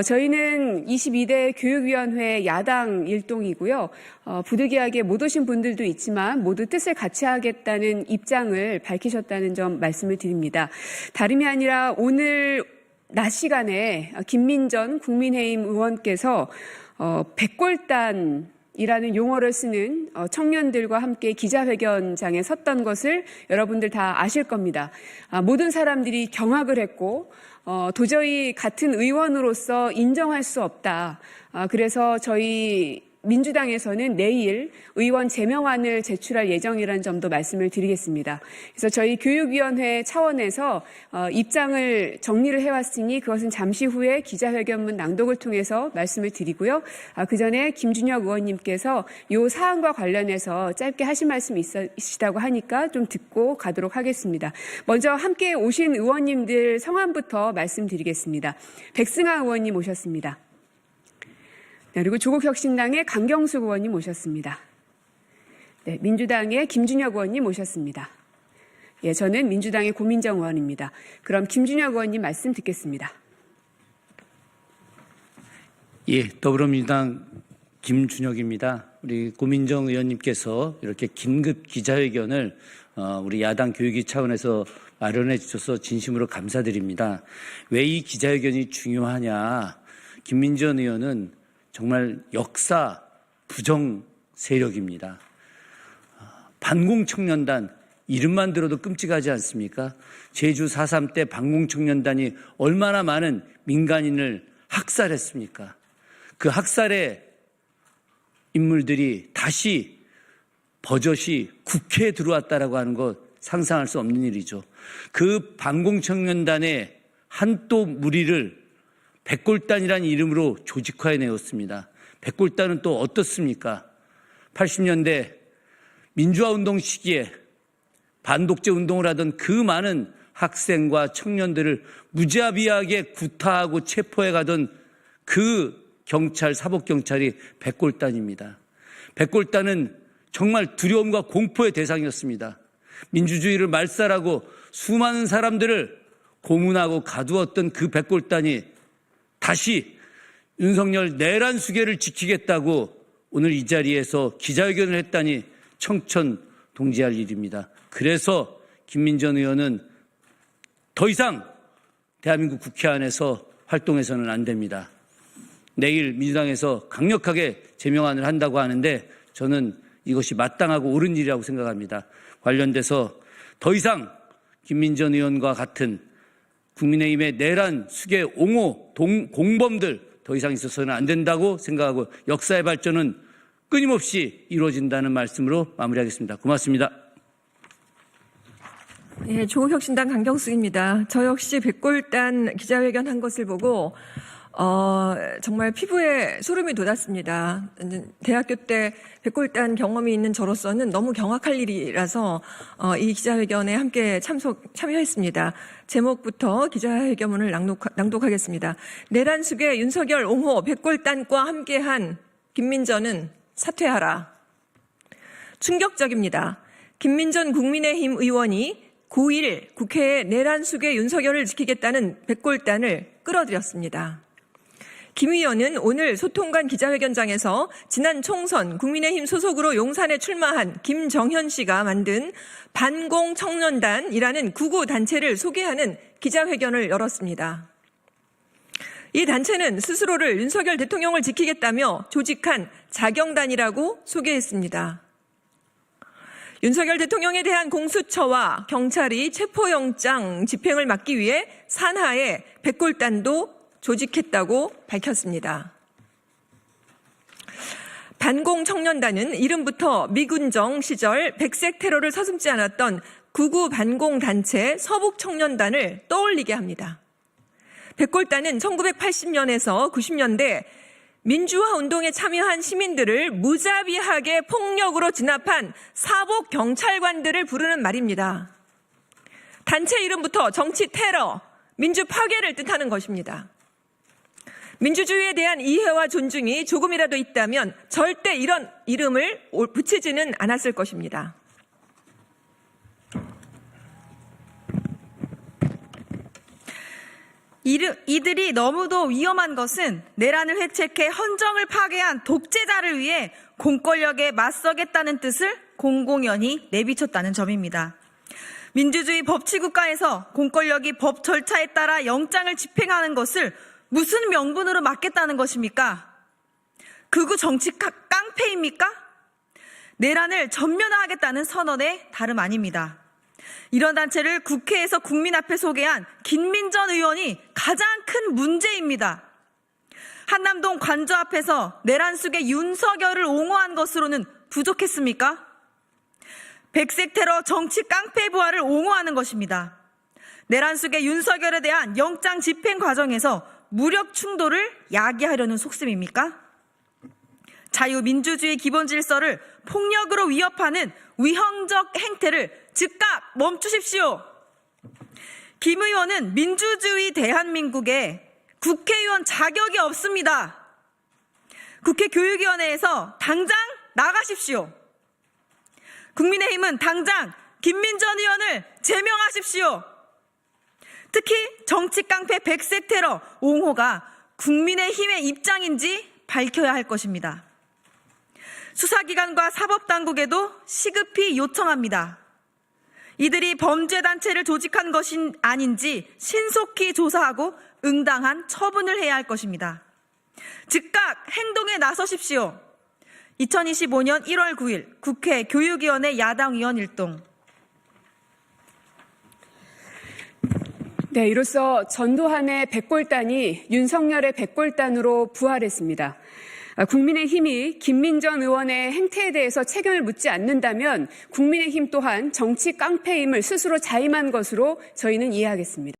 저희는 22대 교육위원회 야당 일동이고요. 부득이하게 못 오신 분들도 있지만 모두 뜻을 같이 하겠다는 입장을 밝히셨다는 점 말씀을 드립니다. 다름이 아니라 오늘 낮 시간에 김민전 국민의힘 의원께서 백골단이라는 용어를 쓰는 청년들과 함께 기자회견장에 섰던 것을 여러분들 다 아실 겁니다. 모든 사람들이 경악을 했고 도저히 같은 의원으로서 인정할 수 없다. 그래서 저희 민주당에서는 내일 의원 제명안을 제출할 예정이라는 점도 말씀을 드리겠습니다. 그래서 저희 교육위원회 차원에서 입장을 정리를 해왔으니 그것은 잠시 후에 기자회견문 낭독을 통해서 말씀을 드리고요. 그 전에 김준혁 의원님께서 이 사안과 관련해서 짧게 하실 말씀이 있으시다고 하니까 좀 듣고 가도록 하겠습니다. 먼저 함께 오신 의원님들 성함부터 말씀드리겠습니다. 백승아 의원님 오셨습니다. 네, 그리고 조국혁신당의 강경수 의원님 모셨습니다. 네, 민주당의 김준혁 의원님 모셨습니다. 예, 저는 민주당의 고민정 의원입니다. 그럼 김준혁 의원님 말씀 듣겠습니다. 예, 더불어민주당 김준혁입니다. 우리 고민정 의원님께서 이렇게 긴급 기자회견을 우리 야당 교육위 차원에서 마련해 주셔서 진심으로 감사드립니다. 왜 이 기자회견이 중요하냐? 김민전 의원은 정말 역사 부정 세력입니다. 반공청년단 이름만 들어도 끔찍하지 않습니까? 제주 4.3 때 반공청년단이 얼마나 많은 민간인을 학살했습니까? 그 학살의 인물들이 다시 버젓이 국회에 들어왔다라고 하는 것 상상할 수 없는 일이죠. 그 반공청년단의 한또 무리를 백골단이라는 이름으로 조직화해내었습니다. 백골단은 또 어떻습니까? 80년대 민주화운동 시기에 반독재 운동을 하던 그 많은 학생과 청년들을 무자비하게 구타하고 체포해 가던 그 경찰, 사법경찰이 백골단입니다. 백골단은 정말 두려움과 공포의 대상이었습니다. 민주주의를 말살하고 수많은 사람들을 고문하고 가두었던 그 백골단이 다시 윤석열 내란 수계를 지키겠다고 오늘 이 자리에서 기자회견을 했다니 청천동지할 일입니다. 그래서 김민전 의원은 더 이상 대한민국 국회 안에서 활동해서는 안 됩니다. 내일 민주당에서 강력하게 제명안을 한다고 하는데 저는 이것이 마땅하고 옳은 일이라고 생각합니다. 관련돼서 더 이상 김민전 의원과 같은 국민의힘의 내란, 수계, 옹호, 공범들 더 이상 있어서는 안 된다고 생각하고 역사의 발전은 끊임없이 이루어진다는 말씀으로 마무리하겠습니다. 고맙습니다. 네, 조국혁신당 강경숙입니다. 저 역시 백골단 기자회견 한 것을 보고 정말 피부에 소름이 돋았습니다. 대학교 때 백골단 경험이 있는 저로서는 너무 경악할 일이라서 이 기자회견에 함께 참여했습니다. 제목부터 기자회견문을 낭독하겠습니다. 내란 수계 윤석열 옹호 백골단과 함께한 김민전은 사퇴하라. 충격적입니다. 김민전 국민의힘 의원이 9일 국회에 내란 수계 윤석열을 지키겠다는 백골단을 끌어들였습니다. 김 의원은 오늘 소통관 기자회견장에서 지난 총선 국민의힘 소속으로 용산에 출마한 김정현 씨가 만든 반공청년단이라는 구구 단체를 소개하는 기자회견을 열었습니다. 이 단체는 스스로를 윤석열 대통령을 지키겠다며 조직한 자경단이라고 소개했습니다. 윤석열 대통령에 대한 공수처와 경찰이 체포영장 집행을 막기 위해 산하에 백골단도 조직했다고 밝혔습니다. 반공청년단은 이름부터 미군정 시절 백색 테러를 서슴지 않았던 구구 반공단체 서북청년단을 떠올리게 합니다. 백골단은 1980년에서 90년대 민주화 운동에 참여한 시민들을 무자비하게 폭력으로 진압한 사복 경찰관들을 부르는 말입니다. 단체 이름부터 정치 테러, 민주 파괴를 뜻하는 것입니다. 민주주의에 대한 이해와 존중이 조금이라도 있다면 절대 이런 이름을 붙이지는 않았을 것입니다. 이들이 너무도 위험한 것은 내란을 회책해 헌정을 파괴한 독재자를 위해 공권력에 맞서겠다는 뜻을 공공연히 내비쳤다는 점입니다. 민주주의 법치국가에서 공권력이 법 절차에 따라 영장을 집행하는 것을 무슨 명분으로 막겠다는 것입니까? 극우 정치 깡패입니까? 내란을 전면화하겠다는 선언의 다름 아닙니다. 이런 단체를 국회에서 국민 앞에 소개한 김민전 의원이 가장 큰 문제입니다. 한남동 관저 앞에서 내란 속의 윤석열을 옹호한 것으로는 부족했습니까? 백색 테러 정치 깡패 부활을 옹호하는 것입니다. 내란 속의 윤석열에 대한 영장 집행 과정에서 무력 충돌을 야기하려는 속셈입니까? 자유민주주의 기본 질서를 폭력으로 위협하는 위헌적 행태를 즉각 멈추십시오. 김 의원은 민주주의 대한민국에 국회의원 자격이 없습니다. 국회 교육위원회에서 당장 나가십시오. 국민의힘은 당장 김민전 의원을 제명하십시오. 특히 정치 깡패 백색 테러 옹호가 국민의힘의 입장인지 밝혀야 할 것입니다. 수사기관과 사법당국에도 시급히 요청합니다. 이들이 범죄단체를 조직한 것이 아닌지 신속히 조사하고 응당한 처분을 해야 할 것입니다. 즉각 행동에 나서십시오. 2025년 1월 9일 국회 교육위원회 야당위원 일동. 네, 이로써 전두환의 백골단이 윤석열의 백골단으로 부활했습니다. 국민의힘이 김민전 의원의 행태에 대해서 책임을 묻지 않는다면 국민의힘 또한 정치 깡패임을 스스로 자임한 것으로 저희는 이해하겠습니다.